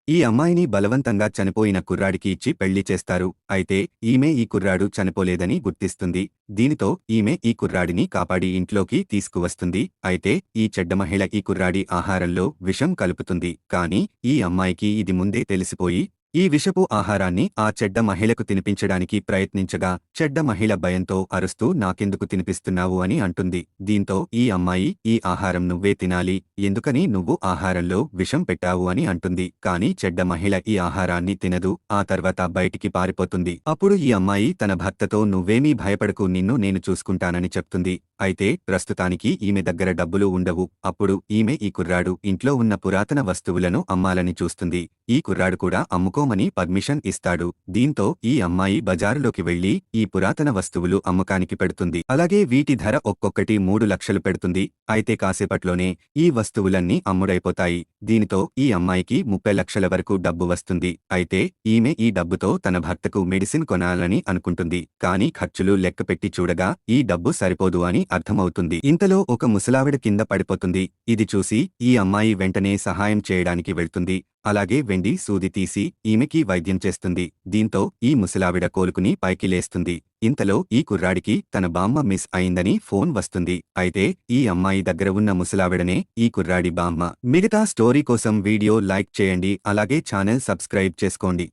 ఈ అమ్మాయిని బలవంతంగా చనిపోయిన కుర్రాడికి ఇచ్చి పెళ్లి చేస్తారు. అయితే ఈమె ఈ కుర్రాడు చనిపోలేదని గుర్తిస్తుంది. దీనితో ఈమె ఈ కుర్రాడిని కాపాడి ఇంట్లోకి తీసుకువస్తుంది. అయితే ఈ చెడ్డ మహిళ ఈ కుర్రాడి ఆహారంలో విషం కలుపుతుంది. కానీ ఈ అమ్మాయికి ఇది ముందే తెలిసిపోయి ఈ విషపు ఆహారాన్ని ఆ చెడ్డ మహిళకు తినిపించడానికి ప్రయత్నించగా చెడ్డ మహిళ భయంతో అరుస్తూ నాకెందుకు తినిపిస్తున్నావు అని అంటుంది. దీంతో ఈ అమ్మాయి ఈ ఆహారం నువ్వే తినాలి, ఎందుకని నువ్వు ఆహారంలో విషం పెట్టావు అని అంటుంది. కానీ చెడ్డ మహిళ ఈ ఆహారాన్ని తినదు. ఆ తర్వాత బయటికి పారిపోతుంది. అప్పుడు ఈ అమ్మాయి తన భర్తతో నువ్వేమీ భయపడకు, నిన్ను నేను చూసుకుంటానని చెప్తుంది. అయితే ప్రస్తుతానికి ఈమె దగ్గర డబ్బులు ఉండవు. అప్పుడు ఈమె ఈ కుర్రాడు ఇంట్లో ఉన్న పురాతన వస్తువులను అమ్మాలని చూస్తుంది. ఈ కుర్రాడు కూడా అమ్ముకోమని పర్మిషన్ ఇస్తాడు. దీంతో ఈ అమ్మాయి బజారులోకి వెళ్లి ఈ పురాతన వస్తువులు అమ్మకానికి పెడుతుంది. అలాగే వీటి ధర ఒక్కొక్కటి 3 లక్షలు పెడుతుంది. అయితే కాసేపట్లోనే ఈ వస్తువులన్నీ అమ్ముడైపోతాయి. దీనితో ఈ అమ్మాయికి 30 లక్షల వరకు డబ్బు వస్తుంది. అయితే ఈమె ఈ డబ్బుతో తన భర్తకు మెడిసిన్ కొనాలని అనుకుంటుంది. కానీ ఖర్చులు లెక్కపెట్టి చూడగా ఈ డబ్బు సరిపోదు అని అర్థమవుతుంది. ఇంతలో ఒక ముసలావిడ కింద పడిపోతుంది. ఇది చూసి ఈ అమ్మాయి వెంటనే సహాయం చేయడానికి వెళ్తుంది. అలాగే వెండి సూది తీసి ఈమెకి వైద్యం చేస్తుంది. దీంతో ఈ ముసలావిడ కోలుకుని పైకి లేస్తుంది. ఇంతలో ఈ కుర్రాడికి తన బామ్మ మిస్ అయిందని ఫోన్ వస్తుంది. అయితే ఈ అమ్మాయి దగ్గర ఉన్న ముసలావిడనే ఈ కుర్రాడి బామ్మ. మిగతా స్టోరీ కోసం వీడియో లైక్ చేయండి, అలాగే ఛానల్ సబ్స్క్రైబ్ చేసుకోండి.